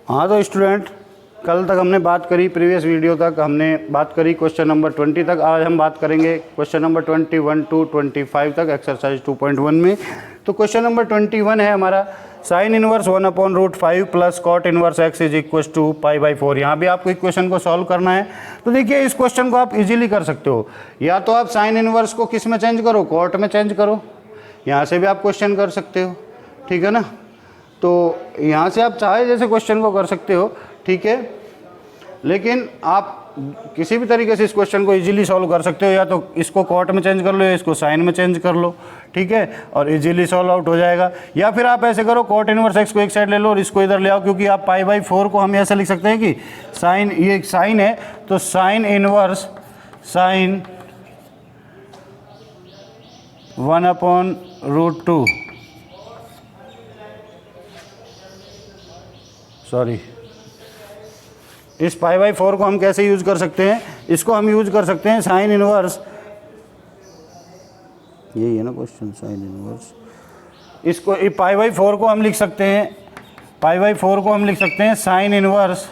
हाँ तो स्टूडेंट, कल तक हमने बात करी, प्रीवियस वीडियो तक हमने बात करी क्वेश्चन नंबर 20 तक। आज हम बात करेंगे क्वेश्चन नंबर 21 टू 25 तक एक्सरसाइज 2.1 में। तो क्वेश्चन नंबर 21 है हमारा sine inverse 1/√5 plus cot inverse x is equal to π/4। यहाँ भी आपको इक्वेशन को सॉल्व करना है। तो देखिए इस क्वेश्चन को आप इजीली कर सकते हो। या तो आप साइन इनवर्स को किस में चेंज करो, कॉट में चेंज करो। यहाँ से भी आप क्वेश्चन कर सकते हो, ठीक है ना। तो यहाँ से आप चाहे जैसे क्वेश्चन को कर सकते हो, ठीक है। लेकिन आप किसी भी तरीके से इस क्वेश्चन को इजीली सॉल्व कर सकते हो। या तो इसको कॉट में चेंज कर लो या इसको साइन में चेंज कर लो, ठीक है, और इजीली सॉल्व आउट हो जाएगा। या फिर आप ऐसे करो, कॉट इनवर्स x को एक साइड ले लो और इसको इधर ले आओ, क्योंकि आप π/4 को हम ऐसे लिख सकते हैं कि साइन, ये साइन है तो साइन इनवर्स साइन 1/√2, सॉरी, इस π/4 को हम कैसे यूज़ कर सकते हैं, इसको हम यूज़ कर सकते हैं साइन इनवर्स, यही है ना क्वेश्चन, साइन इनवर्स। इसको π/4 को हम लिख सकते हैं, π/4 को हम लिख सकते हैं साइन इनवर्स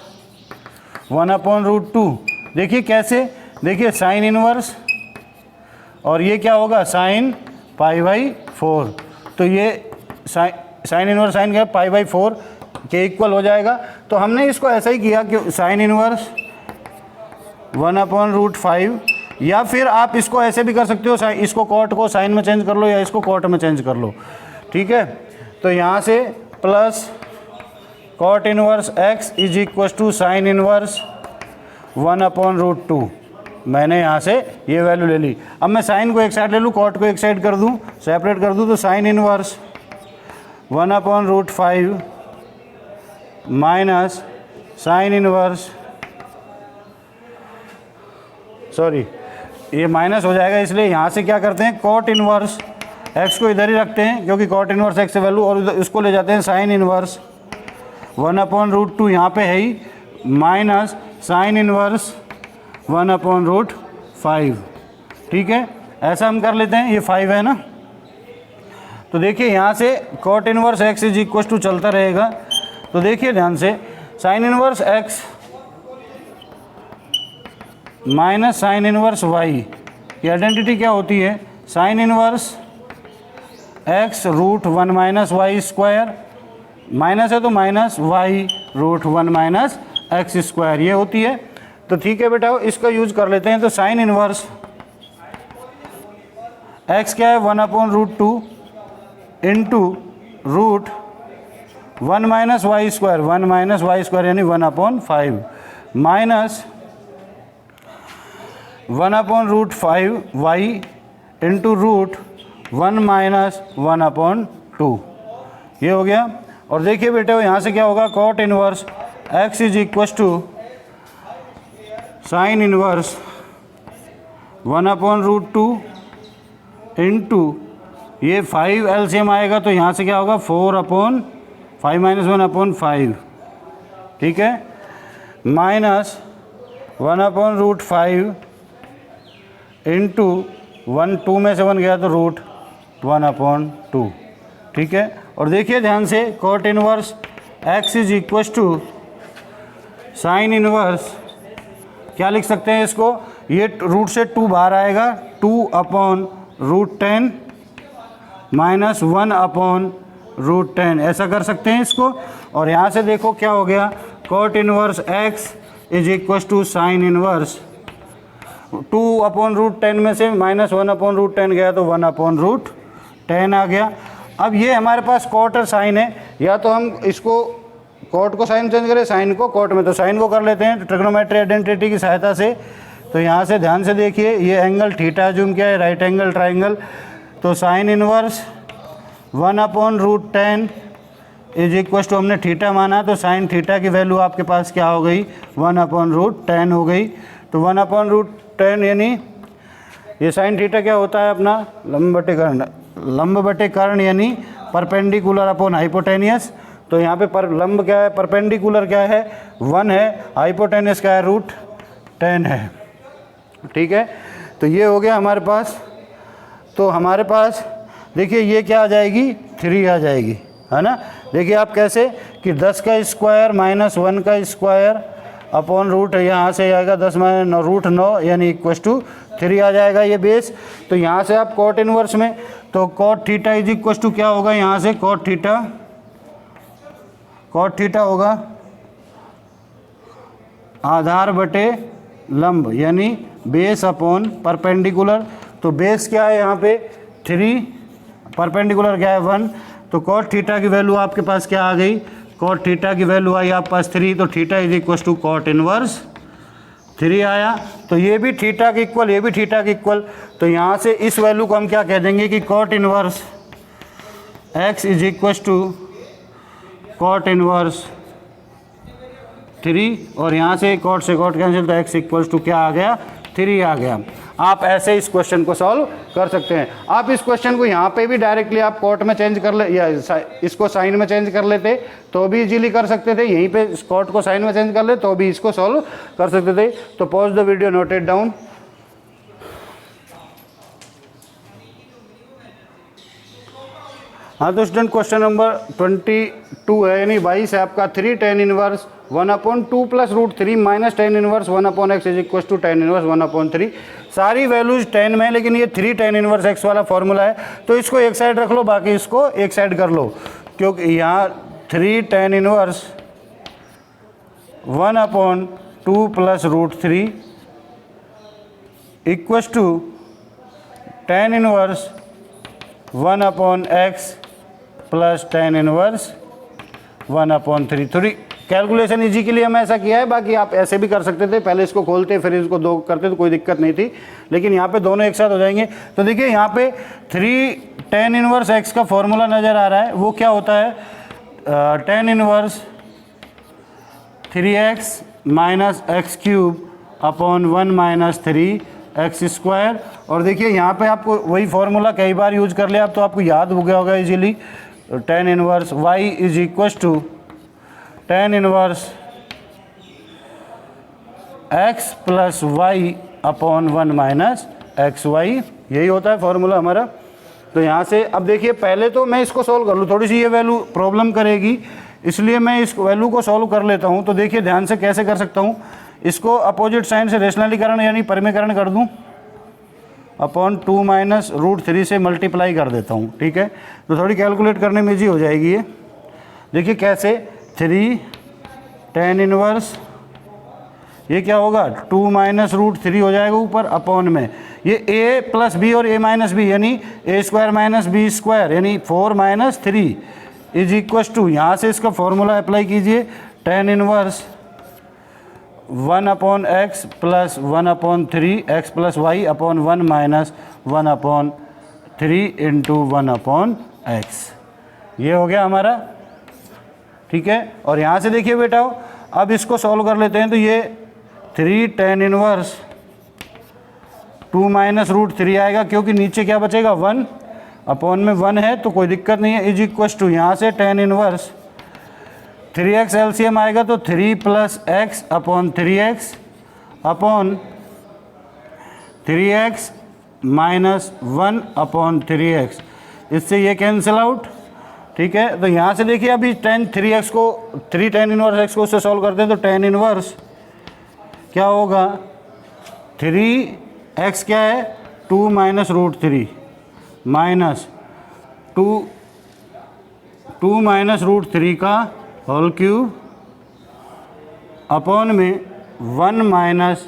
1/√2। देखिए कैसे, देखिए साइन इनवर्स और ये क्या होगा, साइन π/4। तो ये साइन इनवर्स साइन क्या, π/4 के इक्वल हो जाएगा। तो हमने इसको ऐसा ही किया कि साइन इनवर्स 1/√5, या फिर आप इसको ऐसे भी कर सकते हो, इसको कॉट को साइन में चेंज कर लो या इसको कॉट में चेंज कर लो, ठीक है। तो यहाँ से plus cot inverse x is equal to sine inverse 1/√2। मैंने यहाँ से ये वैल्यू ले ली। अब मैं साइन को एक साइड ले लूँ, कॉट को एक साइड कर दूँ, सेपरेट कर दूँ। तो sine inverse 1/√5 minus sine inverse, sorry ये माइनस हो जाएगा, इसलिए यहाँ से क्या करते हैं, कॉट इनवर्स x को इधर ही रखते हैं क्योंकि कॉट इनवर्स x से वैल्यू, और इसको ले जाते हैं साइन इनवर्स 1/√2 यहाँ पे है ही, माइनस साइन इनवर्स 1/5, ठीक है। ऐसा हम कर लेते हैं, ये 5 है ना। तो देखिए यहाँ से cot inverse x is equal to चलता रहेगा। तो देखिए ध्यान से, sine inverse x minus sine inverse y की आइडेंटिटी क्या होती है, sine inverse x√1 minus y square, minus है तो minus y√1 minus x square, ये होती है। तो ठीक है बेटा, इसका यूज कर लेते हैं। तो साइन इनवर्स x क्या है, 1/√2 into √1 minus y square, 1 minus y square यानी 1/5 माइनस 1/√5 y इंटू √1 माइनस 1/2, ये हो गया। और देखिए बेटे यहाँ से क्या होगा, cot inverse x is equal to sine inverse 1/√2 into ये 5 एलसीएम आएगा, तो यहाँ से क्या होगा, 4/5 माइनस 1/5, ठीक है, माइनस 1/√5 इंटू 1, 2 में से 1 गया तो √1/2, ठीक है। और देखिए ध्यान से, cot inverse x is equal to sine inverse, क्या लिख सकते हैं इसको, ये रूट से 2 बाहर आएगा, 2/√10 माइनस 1/√10, ऐसा कर सकते हैं इसको। और यहाँ से देखो क्या हो गया, cot inverse x is equal to sine inverse 2/√10 में से माइनस 1/√10 गया तो 1/√10 आ गया। अब ये हमारे पास कॉट और साइन है, या तो हम इसको कॉट को साइन चेंज करें, साइन को कॉट में। तो साइन को कर लेते हैं ट्रिग्नोमेट्री आइडेंटिटी की सहायता से। तो यहाँ से ध्यान से देखिए, ये एंगल थीटा जूम क्या है, राइट एंगल ट्राइंगल। तो sine inverse 1/√10 is equal to, हमने थीटा माना तो साइन थीटा की वैल्यू आपके पास क्या हो गई, 1/√10 हो गई। तो 1/√10 यानी ये साइन थीटा क्या होता है अपना, लंब बटे कर्ण यानी परपेंडिकुलर अपॉन हाइपोटेनियस। तो यहाँ पे लंब क्या है, परपेंडिकुलर क्या है, 1 है, हाइपोटेनियस क्या है, √10 है, ठीक है। तो ये हो गया हमारे पास। तो हमारे पास देखिए ये क्या आ जाएगी, 3 आ जाएगी, है ना। देखिए आप कैसे कि 10 का स्क्वायर माइनस 1 का स्क्वायर अपॉन रूट यहाँ से आएगा 10 माइनस रूट 9 यानी इक्वल टू 3 आ जाएगा ये बेस। तो यहाँ से आप कॉट इनवर्स में तो cot theta is equal to क्या होगा, यहाँ से कॉट थीटा होगा आधार बटे लंब यानी बेस अपॉन परपेंडिकुलर। तो बेस क्या है यहाँ पे 3, परपेंडिकुलर क्या है 1। तो कॉट थीटा की वैल्यू आपके पास क्या आ गई, कॉट थीटा की वैल्यू आई आपके पास 3। तो theta is equal to cot inverse 3 आया। तो ये भी थीटा के इक्वल, ये भी थीटा के इक्वल। तो यहाँ से इस वैल्यू को हम क्या कह देंगे कि cot inverse x is equal to cot inverse 3 और यहाँ से कॉट कैंसिल तो x इक्वल टू क्या आ गया 3 आ गया। आप ऐसे इस क्वेश्चन को सॉल्व कर सकते हैं। आप इस क्वेश्चन को यहाँ पे भी डायरेक्टली आप कॉट में चेंज कर ले या इसको साइन में चेंज कर लेते तो भी इजीली कर सकते थे। यहीं पे कॉट को साइन में चेंज कर ले तो भी इसको सॉल्व कर सकते थे। तो pause the video, note it down. हाँ तो स्टूडेंट क्वेश्चन नंबर 22 है, यानी 22 है आपका 3 tan inverse 1/2 plus root 3 minus tan inverse 1/x is equal to tan inverse 1/3। सारी वैल्यूज 10 में, लेकिन ये 3 tan इनवर्स x वाला फॉर्मूला है तो इसको एक साइड रख लो, बाकी इसको एक साइड कर लो, क्योंकि यहाँ 3 tan inverse 1/2 plus root 3 equal to tan inverse 1/x plus tan inverse 1/3। थोड़ी कैलकुलेशन इजी के लिए हम ऐसा किया है, बाकी आप ऐसे भी कर सकते थे, पहले इसको खोलते फिर इसको 2 करते तो कोई दिक्कत नहीं थी, लेकिन यहाँ पे दोनों एक साथ हो जाएंगे। तो देखिए यहाँ पे 3 tan इनवर्स x का फॉर्मूला नज़र आ रहा है, वो क्या होता है tan inverse 3x minus x cube upon 1 minus 3x square. और देखिए यहाँ पे आपको वही फॉर्मूला कई बार यूज कर लिया, आप तो आपको याद हो गया होगा easily. tan inverse y is equal to tan inverse x plus y upon 1 minus x y, यही होता है फॉर्मूला हमारा। तो यहाँ से अब देखिए पहले तो मैं इसको सॉल्व कर लूँ, थोड़ी सी ये वैल्यू प्रॉब्लम करेगी, इसलिए मैं इस वैल्यू को सॉल्व कर लेता हूँ। तो देखिए ध्यान से कैसे कर सकता हूँ, इसको अपोजिट साइन से रेशनलीकरण यानी परिमेयकरण कर दूँ, अपॉन 2 माइनस रूट 3 से मल्टीप्लाई कर देता हूँ, ठीक है। तो थोड़ी कैलकुलेट करने में ईजी हो जाएगी ये। देखिए कैसे 3 tan इनवर्स ये क्या होगा 2 माइनस रूट 3 हो जाएगा ऊपर, अपॉन में ये a प्लस बी और a माइनस बी यानी a square minus B square यानी 4 माइनस 3 इज इक्वल टू, यहाँ से इसका फॉर्मूला अप्लाई कीजिए tan inverse 1/x plus 1/3 x plus y upon 1 minus 1/3 into 1/x, ये हो गया हमारा, ठीक है। और यहाँ से देखिए बेटा अब इसको सॉल्व कर लेते हैं। तो ये 3 tan इनवर्स 2 माइनस रूट 3 आएगा, क्योंकि नीचे क्या बचेगा 1, अपॉन में 1 है तो कोई दिक्कत नहीं है, इज इक्वल टू यहाँ से tan इनवर्स 3x एलसीएम आएगा तो 3 plus x upon 3x upon 3x minus 1 upon 3x, इससे ये कैंसिल आउट, ठीक है। तो यहाँ से देखिए अभी 3x को 3 tan इनवर्स x को उससे सॉल्व करते हैं तो tan इनवर्स क्या होगा 3x क्या है 2 minus root 3 minus 2 minus root 3 का होल क्यूब अपॉन में 1 माइनस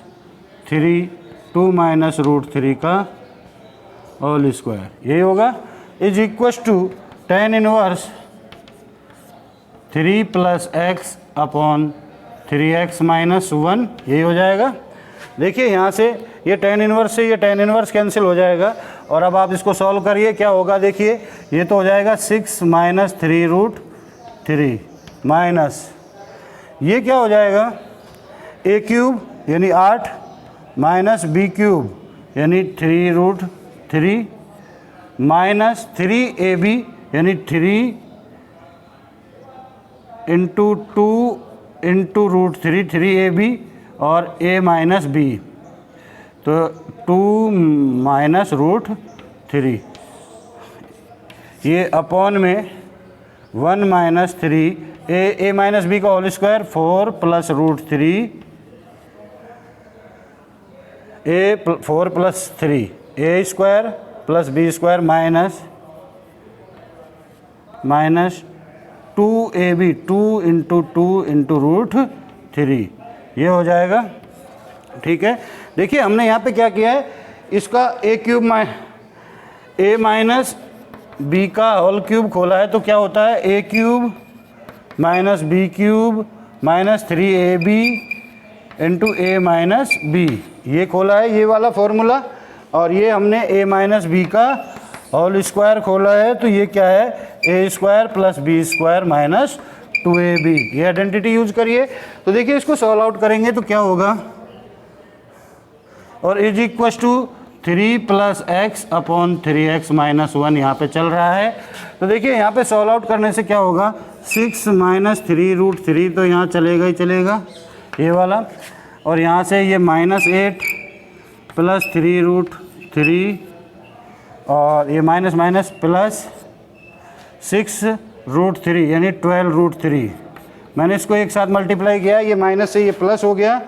3 2 माइनस रूट 3 का होल स्क्वायर, यही होगा, is equal to tan inverse 3 plus x upon 3x minus 1, यही हो जाएगा। देखिए यहाँ से ये tan इनवर्स से ये tan इनवर्स कैंसिल हो जाएगा, और अब आप इसको सॉल्व करिए क्या होगा। देखिए ये तो हो जाएगा 6 माइनस 3 रूट 3 माइनस ये क्या हो जाएगा a क्यूब यानी 8 माइनस b क्यूब यानी 3 रूट 3 माइनस 3ab यानी 3 इंटू 2 इंटू रूट 3 3ab और a माइनस b, तो 2 माइनस रूट 3 ये अपॉन में 1 माइनस 3 ए माइनस बी का whole square 4 plus root 3 4 plus 3 a square plus b square minus 2ab 2 into root 3 ये हो जाएगा। ठीक है, देखिए हमने यहाँ पे क्या किया है, इसका a cube a minus b का होल क्यूब खोला है, तो क्या होता है a cube minus b cube minus 3ab into a minus b, ये खोला है ये वाला फॉर्मूला। और ये हमने ए माइनस बी का होल स्क्वायर खोला है, तो ये क्या है a square plus b square minus 2ab, ये आइडेंटिटी यूज करिए। तो देखिए इसको सॉल्व आउट करेंगे तो क्या होगा, और is equals to 3 plus x upon 3x minus 1 यहाँ पे चल रहा है। तो देखिए यहाँ पे सॉल्व आउट करने से क्या होगा, 6 माइनस 3 रूट 3 तो यहाँ चलेगा ही चलेगा ये वाला, और यहाँ से ये माइनस 8 प्लस 3 रूट 3 और ये माइनस माइनस प्लस 6 रूट 3 यानी 12 रूट 3। मैंने इसको एक साथ मल्टीप्लाई किया, ये माइनस से ये प्लस हो गया,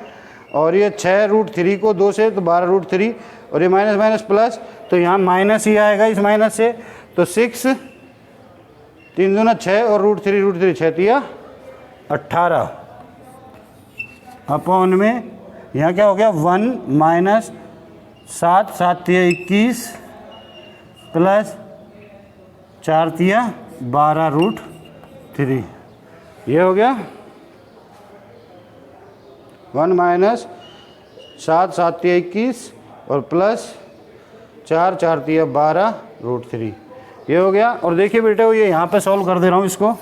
और ये 6 रूट 3 को 2 से तो 12 रूट 3, और ये माइनस माइनस प्लस, तो यहाँ माइनस ही आएगा इस माइनस से। तो 6 3 दूना 6 और रूट 3 6 तिया 18 अपॉन में यहाँ क्या हो गया 1 माइनस 7 7 तिया 21 प्लस 4 तिया 12 रूट 3, ये हो गया 1 माइनस 7 7 तिया 21 और प्लस 4 4 तिया 12 रूट 3, ये हो गया। और देखिए बेटे ये यहाँ पे सॉल्व कर दे रहा हूँ इसको,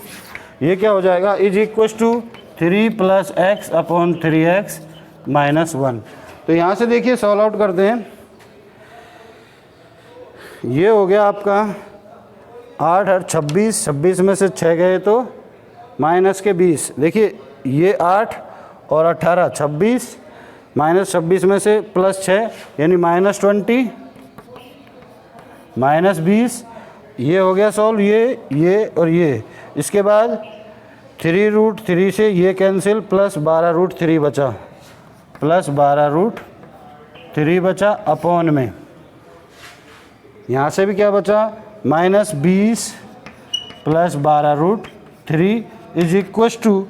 ये क्या हो जाएगा is equals to 3 plus x upon 3x minus 1। तो यहाँ से देखिए सॉल्व आउट करते हैं, ये हो गया आपका 8 और 26, 26 में से 6 गए तो माइनस के 20, देखिए ये 8 और 18 26 माइनस 26 में से प्लस 6 यानी माइनस 20 माइनस 20, ये हो गया सॉल्व, ये और ये। इसके बाद 3 रूट 3 से ये कैंसिल, प्लस 12 रूट 3 बचा, प्लस 12 रूट 3 बचा अपॉन में यहाँ से भी क्या बचा minus 20 plus 12 root 3 is equals to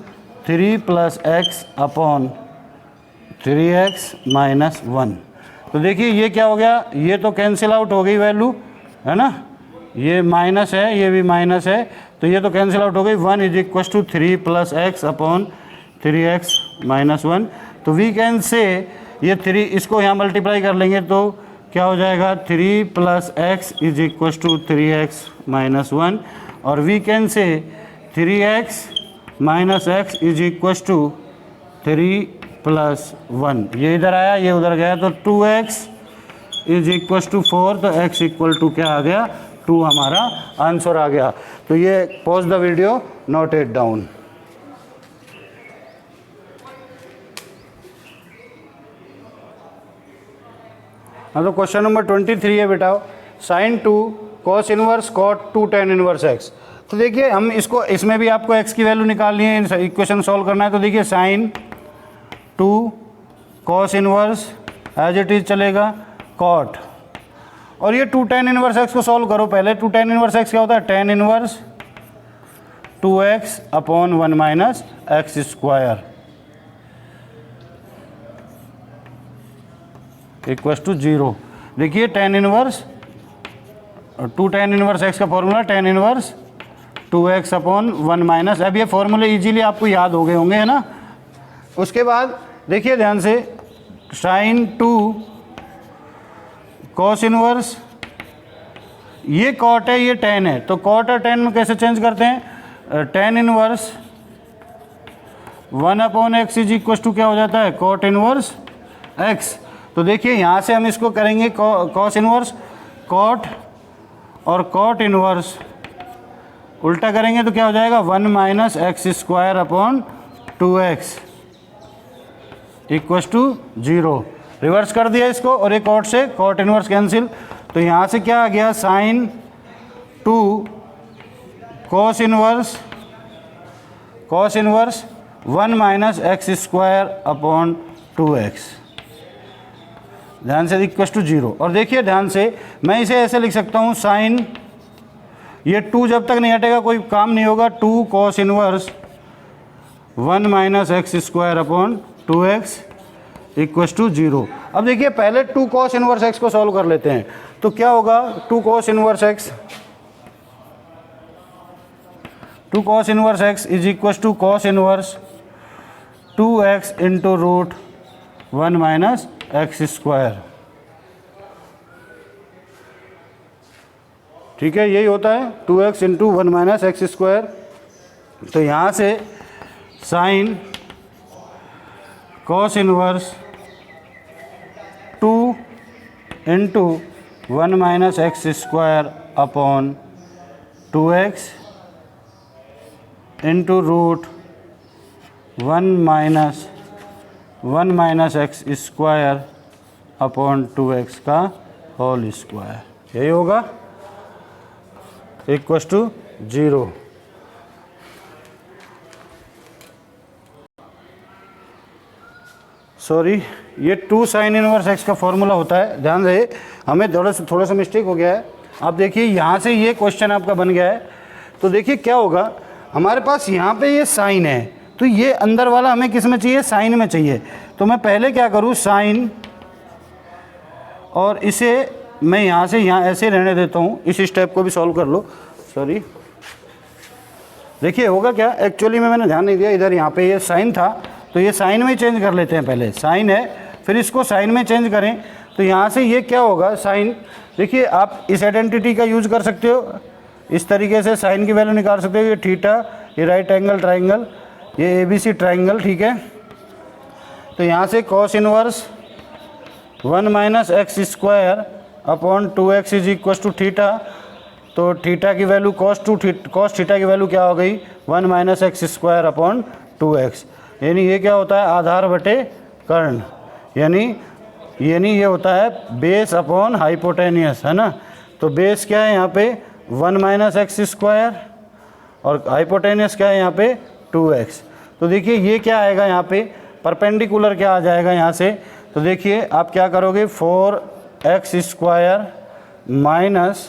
3 plus x upon 3x minus 1। तो देखिए ये क्या हो गया, ये तो कैंसिल आउट हो गई वैल्यू है ना, ये माइनस है ये भी माइनस है, तो ये तो कैंसिल आउट हो गई। 1 is equals to 3 plus x upon 3x minus 1। तो वी कैन से ये 3 इसको यहाँ मल्टीप्लाई कर लेंगे तो क्या हो जाएगा 3 plus x is equals to 3x minus 1, और we can say 3x minus x is equals to 3 plus 1, ये इधर आया ये उधर गया तो 2x इज इक्वस टू 4, तो x इक्वल टू क्या आ गया 2 हमारा आंसर आ गया। तो ये pause the video, note it down. हाँ तो क्वेश्चन नंबर 23 है बेटा, sine 2 cos inverse cot 2 tan inverse x. तो देखिए हम इसको, इसमें भी आपको x की वैल्यू निकालनी है, इक्वेशन सॉल्व करना है। तो देखिए sine 2 cos inverse as it is चलेगा कॉट, और ये 2 टेन इनवर्स एक्स को सॉल्व करो पहले। 2 टेन इनवर्स एक्स क्या होता है, tan inverse 2x upon 1 minus x square equals to 0। देखिए tan inverse 2 tan inverse x का formula tan inverse 2x upon 1 minus, अब ये फॉर्मूले इजीली आपको याद हो गए होंगे है ना। उसके बाद देखिए ध्यान से साइन 2 कॉस इनवर्स, ये कॉट है ये टेन है, तो कॉट और टेन में कैसे चेंज करते हैं, tan inverse 1 upon x is equals to क्या हो जाता है कॉट इनवर्स एक्स। तो देखिए यहाँ से हम इसको करेंगे कॉस इनवर्स कॉट, और कॉट इनवर्स उल्टा करेंगे तो क्या हो जाएगा 1 minus x square upon 2x equals to 0। Reverse कर दिया इसको, और एक कॉट से कॉट इनवर्स कैंसिल, तो यहाँ से क्या आ गया sine 2 cos inverse 1 minus x square upon 2x, ध्यान से इक्वल टू 0। और देखिए ध्यान से, मैं इसे ऐसे लिख सकता हूँ साइन, ये 2 जब तक नहीं हटेगा कोई काम नहीं होगा, 2 cos inverse 1 minus x square upon 2x equal to 0। अब देखिए पहले 2 कॉस इनवर्स x को सॉल्व कर लेते हैं, तो क्या होगा 2 cos inverse x is equal to cos inverse 2x into root 1 minus x square. ठीक है, यही होता है 2x into 1 minus x square. तो यहाँ से sine cos inverse 2 into 1 minus x square upon 2x into root 1 minus x square upon 2x का whole square, यही होगा इक्वल टू 0। सॉरी, ये 2 साइन इनवर्स x का फॉर्मूला होता है, ध्यान रहे, हमें थोड़ा सा मिस्टेक हो गया है। आप देखिए यहाँ से ये क्वेश्चन आपका बन गया है, तो देखिए क्या होगा, हमारे पास यहाँ पे ये साइन है, तो ये अंदर वाला हमें किस में चाहिए, साइन में चाहिए। तो मैं पहले क्या करूँ, साइन, और इसे मैं यहाँ से यहाँ ऐसे रहने देता हूँ, इस स्टेप को भी सॉल्व कर लो। सॉरी, देखिए होगा क्या, एक्चुअली में मैंने ध्यान नहीं दिया, इधर यहाँ पे ये साइन था, तो ये साइन में चेंज कर लेते हैं, पहले साइन है फिर इसको साइन में चेंज करें, तो यहाँ से ये क्या होगा साइन। देखिए आप इस आइडेंटिटी का यूज कर सकते हो, इस तरीके से साइन की वैल्यू निकाल सकते हो, ये थीटा, ये राइट एंगल ट्राइंगल, ये ABC ट्राइंगल, ठीक है। तो यहाँ से cos inverse 1 minus x square upon 2x is equal to theta, तो थीटा की वैल्यू कॉस थीटा की वैल्यू क्या हो गई, 1 minus x square upon 2x, यानी ये क्या होता है, आधार बटे कर्ण, यानी ये होता है बेस अपॉन हाइपोटेनियस, है ना। तो बेस क्या है यहाँ पे 1 माइनस एक्स स्क्वायर, और हाइपोटेनियस क्या है यहाँ पे 2x। तो देखिए ये क्या आएगा यहाँ पे, परपेंडिकुलर क्या आ जाएगा यहाँ से, तो देखिए आप क्या करोगे, 4x square minus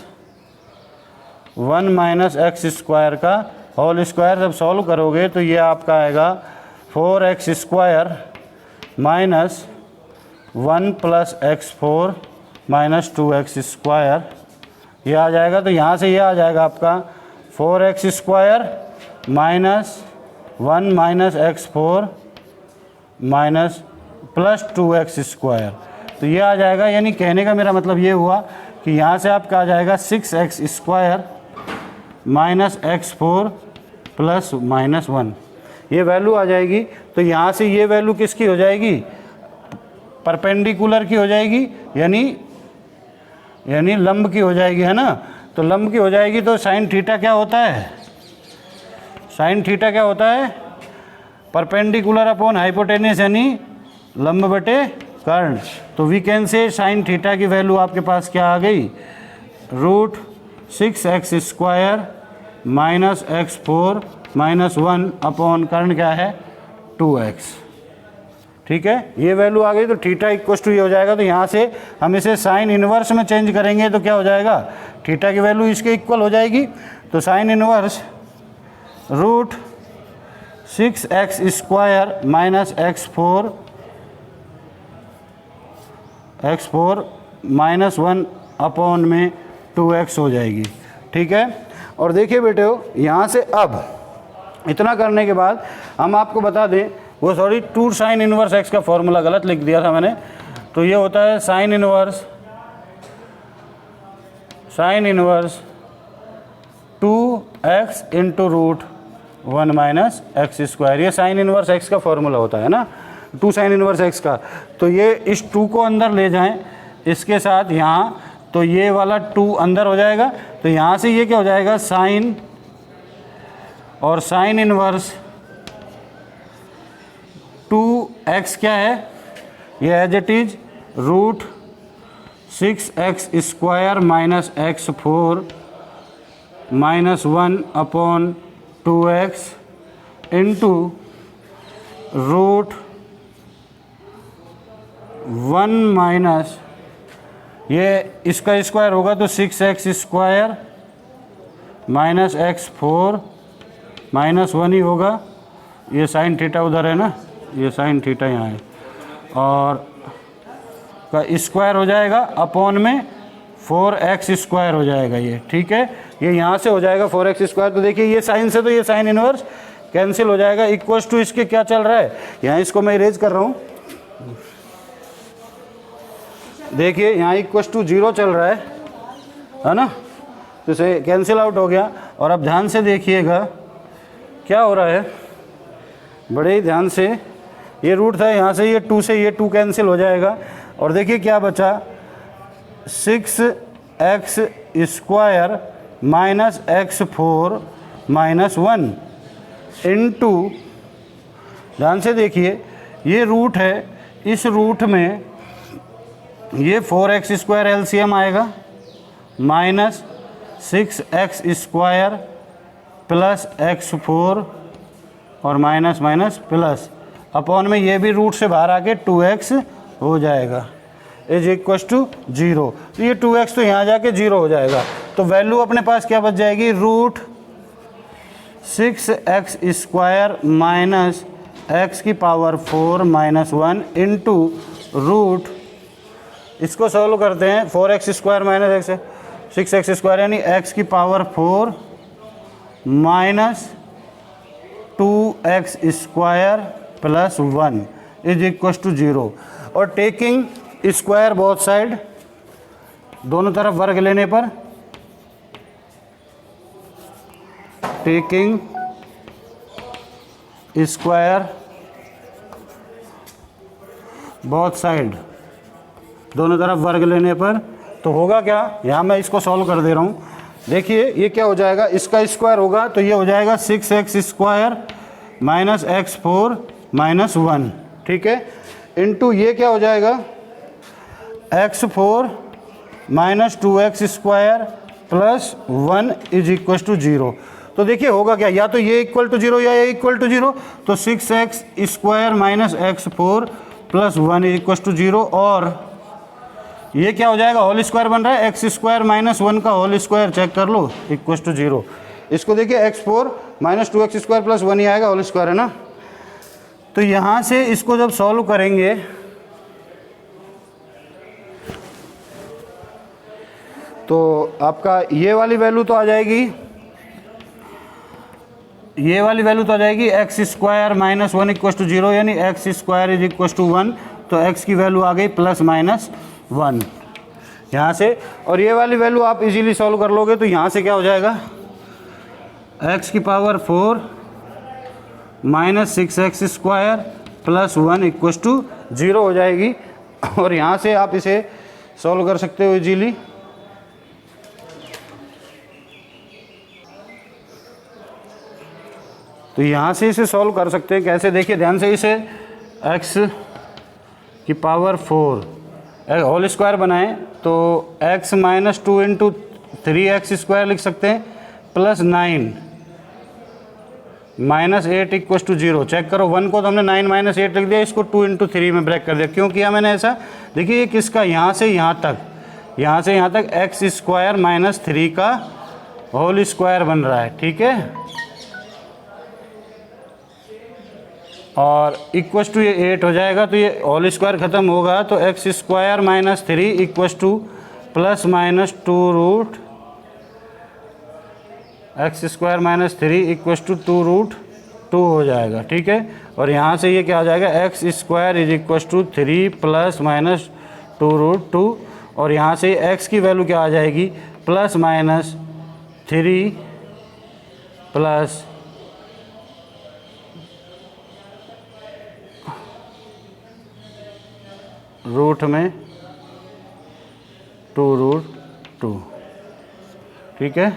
1 minus x square का होल स्क्वायर, जब सॉल्व करोगे तो ये आपका आएगा 4x square minus 1 plus x4 minus 2x square, ये आ जाएगा। तो यहाँ से ये आ जाएगा आपका 4x square minus 1 minus x4 minus plus 2x square, तो ये आ जाएगा। यानी कहने का मेरा मतलब ये हुआ कि यहाँ से आपका आ जाएगा 6x square minus x4 plus minus 1, ये वैल्यू आ जाएगी। तो यहाँ से ये वैल्यू किसकी हो जाएगी, परपेंडिकुलर की हो जाएगी, यानी लंब की हो जाएगी, है ना। तो लंब की हो जाएगी, तो साइन थीटा क्या होता है, साइन थीटा क्या होता है, परपेंडिकुलर अपॉन हाइपोटेनियस, यानी लंब बटे कर्ण। तो we can say sine theta की वैल्यू आपके पास क्या आ गई, root 6x square minus x4 minus 1 upon कर्ण क्या है 2x, ठीक है, ये वैल्यू आ गई। तो थीटा इक्वल टू ये हो जाएगा। तो यहाँ से हम इसे साइन इनवर्स में चेंज करेंगे तो क्या हो जाएगा, थीटा की वैल्यू इसके इक्वल हो जाएगी। तो sine inverse root 6x square minus x4 minus 1 upon में 2x हो जाएगी, ठीक है। और देखिए बेटे यहाँ से अब इतना करने के बाद हम आपको बता दें, वो सॉरी 2 साइन इनवर्स x का फॉर्मूला गलत लिख दिया था मैंने। तो ये होता है sine inverse 2x into root 1 minus x square, ये साइन इनवर्स x का फॉर्मूला होता है ना, 2 साइन इनवर्स x का। तो ये इस 2 को अंदर ले जाएं इसके साथ यहाँ, तो ये वाला 2 अंदर हो जाएगा। तो यहाँ से ये क्या हो जाएगा, साइन और साइन इनवर्स 2x क्या है, ये as it is root 6x square minus x4 -1/2x into √1 minus ये इसका स्क्वायर होगा तो 6x² माइनस x4 -1 ही होगा। ये साइन थीटा उधर है ना, ये साइन थीटा यहाँ है, और का स्क्वायर हो जाएगा अपॉन में 4x² हो जाएगा ये, ठीक है। ये यहाँ से हो जाएगा 4x²। तो देखिए ये साइन से तो ये साइन इनवर्स कैंसिल हो जाएगा। इक्वल्स टू इसके क्या चल रहा है, यहाँ इसको मैं इरेज कर रहा हूँ। देखिए यहाँ इक्वल्स टू 0 चल रहा है ना, तो इसे कैंसिल आउट हो गया। और अब ध्यान से देखिएगा क्या हो रहा है, बड़े ही ध्यान से। ये रूट था, यहाँ से ये 2 से ये 2 कैंसिल हो जाएगा, और देखिए क्या बचा, 6x² माइनस x4 -1 इंटू, ध्यान से देखिए ये रूट है, इस रूट में ये 4x² एलसीएम आएगा माइनस 6x² प्लस x4 और माइनस माइनस प्लस अपॉन में ये भी रूट से बाहर आके 2x हो जाएगा इज इक्वल टू 0। तो ये 2x तो यहाँ जाके 0 हो जाएगा। तो वैल्यू अपने पास क्या बच जाएगी, √6x² minus x⁴ -1 into root, इसको सॉल्व करते हैं, 4x² माइनस 6x² यानी x⁴ minus 2x² plus 1 is equal to 0। और टेकिंग स्क्वायर बोथ साइड, दोनों तरफ वर्ग लेने पर, टेकिंग स्क्वायर बोथ साइड, दोनों तरफ वर्ग लेने पर तो होगा क्या, यहाँ मैं इसको सॉल्व कर दे रहा हूँ। देखिए ये क्या हो जाएगा, इसका स्क्वायर होगा तो ये हो जाएगा 6x² माइनस x4 -1, ठीक है, इंटू ये क्या हो जाएगा x4 minus 2x² plus 1 is equal to 0। तो देखिए होगा क्या, या तो ये इक्वल टू 0 या ये इक्वल टू 0। तो 6x² minus x4 plus 1 is equal to 0, और ये क्या हो जाएगा, होल स्क्वायर बन रहा है, x² माइनस 1 का होल स्क्वायर चेक कर लो इक्वल टू 0। इसको देखिए x4 माइनस 2x² प्लस 1 ही आएगा, होल स्क्वायर है ना। तो यहाँ से इसको जब सॉल्व करेंगे तो आपका ये वाली वैल्यू तो आ जाएगी, ये वाली वैल्यू तो आ जाएगी x² माइनस 1 इक्वल टू 0 यानी x² इज इक्वल टू 1। तो x की वैल्यू आ गई प्लस माइनस 1 यहाँ से, और ये वाली वैल्यू आप इजीली सॉल्व कर लोगे। तो यहाँ से क्या हो जाएगा, x⁴ minus 6x² plus 1 equal to 0 हो जाएगी। और यहाँ से आप इसे सॉल्व कर सकते हो इजीली। तो यहाँ से इसे सॉल्व कर सकते हैं कैसे, देखिए ध्यान से, इसे x⁴ होल स्क्वायर बनाएं तो x माइनस 2 इंटू 3x² लिख सकते हैं plus 9 minus 8 equal to 0। Check करो, 1 को तो हमने 9 माइनस 8 लिख दिया, इसको 2 इंटू 3 में ब्रेक कर दिया। क्यों किया मैंने ऐसा, देखिए ये किसका, यहाँ से यहाँ तक, यहाँ से यहाँ तक x² माइनस 3 का होल स्क्वायर बन रहा है, ठीक है। और इक्वल टू ये 8 हो जाएगा, तो ये होल स्क्वायर ख़त्म होगा तो x² minus 3 equal to plus minus 2 root x² minus 3 equal to 2 root 2 हो जाएगा, ठीक है। और यहाँ से ये क्या हो जाएगा, x² is equal to 3 plus minus 2 root 2, और यहाँ से x की वैल्यू क्या आ जाएगी, प्लस माइनस 3 प्लस रूट में 2 रूट 2, ठीक है।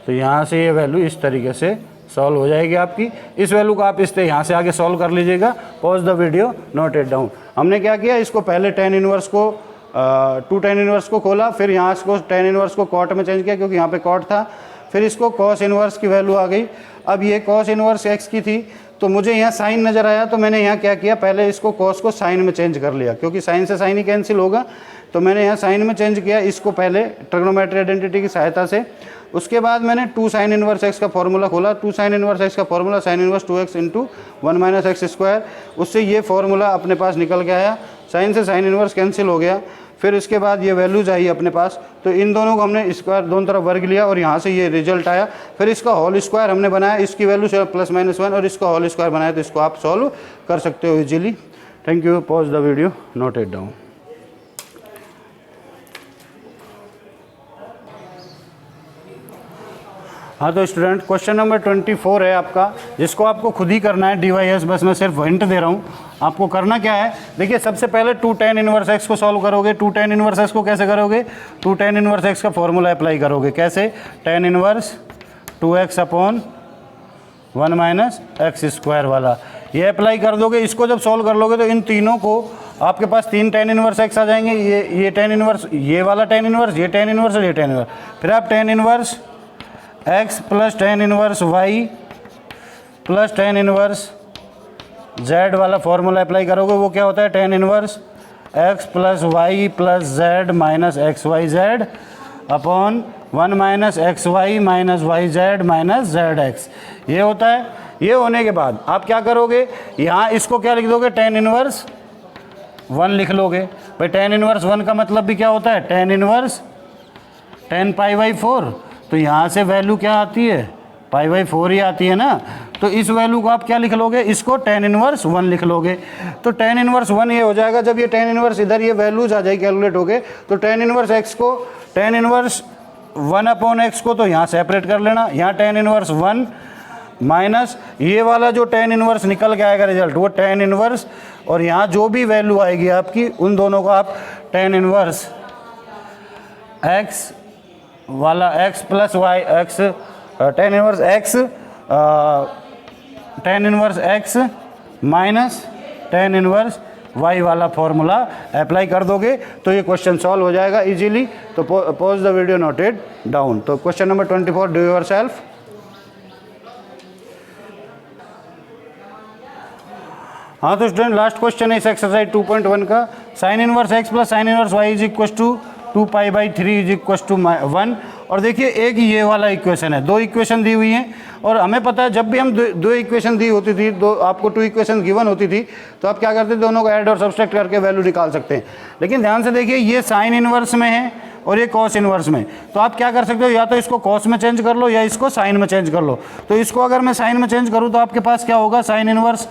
तो यहाँ से ये वैल्यू इस तरीके से सॉल्व हो जाएगी आपकी। इस वैल्यू को आप इस यहाँ से आगे सॉल्व कर लीजिएगा। Pause the video, note it down. हमने क्या किया, इसको पहले tan इनवर्स को टू टेन इनवर्स को खोला, फिर यहाँ इसको टेन इनवर्स को कॉट में चेंज किया क्योंकि यहाँ पे कॉट था, फिर इसको कॉस इनवर्स की वैल्यू आ गई। अब ये कॉस इनवर्स एक्स की थी तो मुझे यहाँ साइन नज़र आया, तो मैंने यहाँ क्या किया, पहले इसको कॉस को साइन में चेंज कर लिया क्योंकि साइन से साइन ही कैंसिल होगा, तो मैंने यहाँ साइन में चेंज किया इसको पहले ट्रिग्नोमेट्री आइडेंटिटी की सहायता से। उसके बाद मैंने टू साइन इनवर्स एक्स का फॉर्मूला खोला, टू साइन इनवर्स एक्स का formula sine inverse 2x into 1 minus x square, उससे ये फॉर्मूला अपने पास निकल के आया, साइन से साइन इनवर्स कैंसिल हो गया। फिर इसके बाद ये वैल्यूज आई अपने पास, तो इन दोनों को हमने स्क्वायर दोनों तरफ वर्ग लिया और यहाँ से ये रिजल्ट आया। फिर इसका होल स्क्वायर हमने बनाया, इसकी वैल्यू प्लस माइनस 1 और इसका होल स्क्वायर बनाया, तो इसको आप सॉल्व कर सकते हो easily. Thank you, pause the video, note it down. हाँ तो स्टूडेंट क्वेश्चन नंबर 24 है आपका, जिसको आपको खुद ही करना है DYS, बस मैं सिर्फ हिंट दे रहा हूँ। आपको करना क्या है, देखिए सबसे पहले टू टेन इनवर्स एक्स को सॉल्व करोगे। टू टेन इनवर्स एक्स को कैसे करोगे, टू टेन इनवर्स एक्स का फॉर्मूला अप्लाई करोगे। कैसे, ten inverse 2x upon 1 minus x square वाला, ये अप्लाई कर दोगे। इसको जब सॉल्व कर लोगे तो इन तीनों को आपके पास तीन टेन इनवर्स एक्स आ जाएंगे, ये टेन इनवर्स, ये वाला टेन इनवर्स, ये टेन इनवर्स और ये टेन इनवर्स। फिर आप tan inverse x plus tan inverse y plus tan inverse z वाला फॉर्मूला अप्लाई करोगे। वो क्या होता है, tan inverse x plus y plus z minus x y z upon 1 minus x y minus y z minus z x, ये होता है। ये होने के बाद आप क्या करोगे, यहाँ इसको क्या लिख दोगे, टेन इनवर्स 1 लिख लोगे। भाई टेन इनवर्स 1 का मतलब भी क्या होता है, टेन इनवर्स 10 पाई बाई 4, तो यहाँ से वैल्यू क्या आती है, पाई बाई 4 ही आती है ना। तो इस वैल्यू को आप क्या लिख लोगे, इसको टेन इनवर्स 1 लिख लोगे। तो टेन इनवर्स 1 ये हो जाएगा। जब ये टेन इनवर्स इधर ये वैल्यूज आ जाएगी कैलकुलेट हो गए, तो टेन इनवर्स एक्स को, टेन इनवर्स 1 अपॉन एक्स को तो यहाँ सेपरेट कर लेना, यहाँ टेन इनवर्स 1 माइनस ये वाला जो टेन इनवर्स निकल के आएगा रिजल्ट, वो टेन इनवर्स, और यहाँ जो भी वैल्यू आएगी आपकी उन दोनों को आप टेन इनवर्स एक्स वाला x plus y x, tan inverse x, tan inverse x minus tan inverse y वाला फॉर्मूला अप्लाई कर दोगे तो ये क्वेश्चन सॉल्व हो जाएगा इजीली। तो pause the video, note it down. तो क्वेश्चन नंबर 24, डू योरसेल्फ। हाँ तो स्टूडेंट लास्ट क्वेश्चन है इस एक्सरसाइज 2.1 का, sine inverse x plus sine inverse y is equal to 2 pi by 3 is equal to 1। और देखिए एक ये वाला इक्वेशन है, दो इक्वेशन दी हुई हैं, और हमें पता है जब भी हम दो इक्वेशन दी होती थी, दो आपको टू इक्वेशन गिवन होती थी, तो आप क्या करते थे, दोनों को ऐड और सब्सट्रैक्ट करके वैल्यू निकाल सकते हैं। लेकिन ध्यान से देखिए ये साइन इनवर्स में है और ये कॉस इनवर्स में, तो आप क्या कर सकते हो, या तो इसको कॉस में चेंज कर लो या इसको साइन में चेंज कर लो। तो इसको अगर मैं साइन में चेंज करूँ तो आपके पास क्या होगा, sine inverse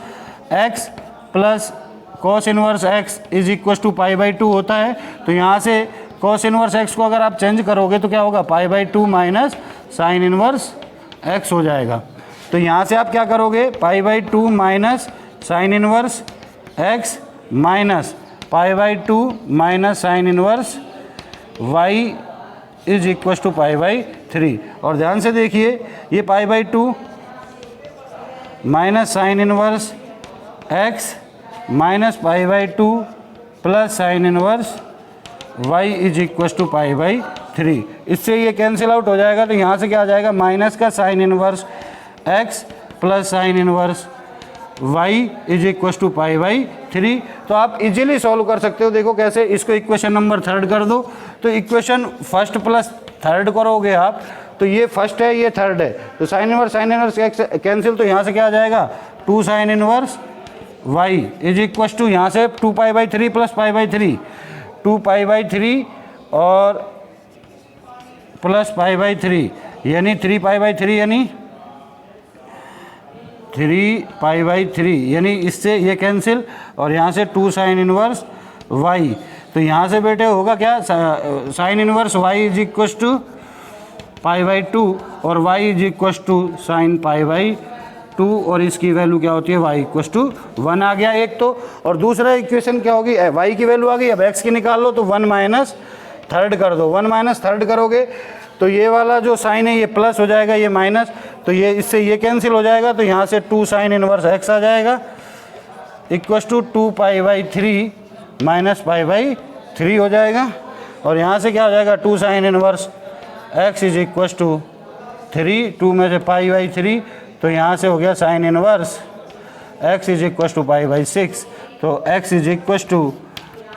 x plus cos inverse x is equal to pi by 2 होता है। तो यहाँ से कॉस इनवर्स एक्स को अगर आप चेंज करोगे तो क्या होगा, pi by 2 minus sine inverse x हो जाएगा। तो यहाँ से आप क्या करोगे, pi by 2 minus sine inverse x minus pi by 2 minus sine inverse y is equal to pi by 3। और ध्यान से देखिए ये pi by 2 minus sine inverse x minus pi by 2 plus sine inverse y is equal to pi by 3, इससे ये cancel out हो जाएगा। तो यहाँ से क्या आ जाएगा, माइनस का sine inverse x plus sine inverse y is equal to pi by 3। तो आप इजीली सॉल्व कर सकते हो। देखो कैसे, इसको इक्वेशन नंबर 3 कर दो, तो इक्वेशन फर्स्ट प्लस थर्ड करोगे आप, तो ये फर्स्ट है ये थर्ड है, तो साइन इनवर्स एक्स कैंसिल, तो यहाँ से क्या आ जाएगा, 2 sine inverse y is equal to यहाँ से 2 pi by 3 plus pi by 3, 2 pi by 3 और प्लस पाई बाई 3 यानी 3 पाई बाई 3 यानी 3 पाई बाई 3, यानी इससे ये कैंसिल, और यहाँ से 2 साइन इनवर्स y। तो यहाँ से बेटे होगा क्या, sine inverse y is equal to pi by 2 और y is equal to sine pi by 2, और इसकी वैल्यू क्या होती है, y इक्वल टू 1 आ गया एक तो। और दूसरा इक्वेशन क्या होगी, y की वैल्यू आ गई, अब x की निकाल लो, तो 1 माइनस थर्ड कर दो। 1 माइनस थर्ड करोगे तो ये वाला जो साइन है ये प्लस हो जाएगा, ये माइनस, तो ये इससे ये कैंसिल हो जाएगा, तो यहाँ से 2 साइन इनवर्स x आ जाएगा equal to 2 pi by 3 minus pi by 3 हो जाएगा, और यहाँ से क्या हो जाएगा 2 sine inverse x is equals to 3, 2 में से पाई बाई 3, तो यहाँ से हो गया sine inverse x is equals to pi by 6, तो x is equals to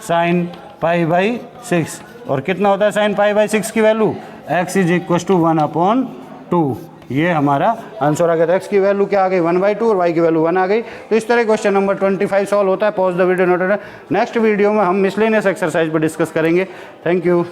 sine pi by 6, और कितना होता है साइन पाई बाई 6 की value, x is equals to 1/2। ये हमारा आंसर आ गया था। x की वैल्यू क्या आ गई 1/2 और y की वैल्यू 1 आ गई। तो इस तरह क्वेश्चन नंबर 25 सॉल्व होता है। Pause the video note. Next video में हम मिसलेनियस एक्सरसाइज पर डिस्कस करेंगे। Thank you.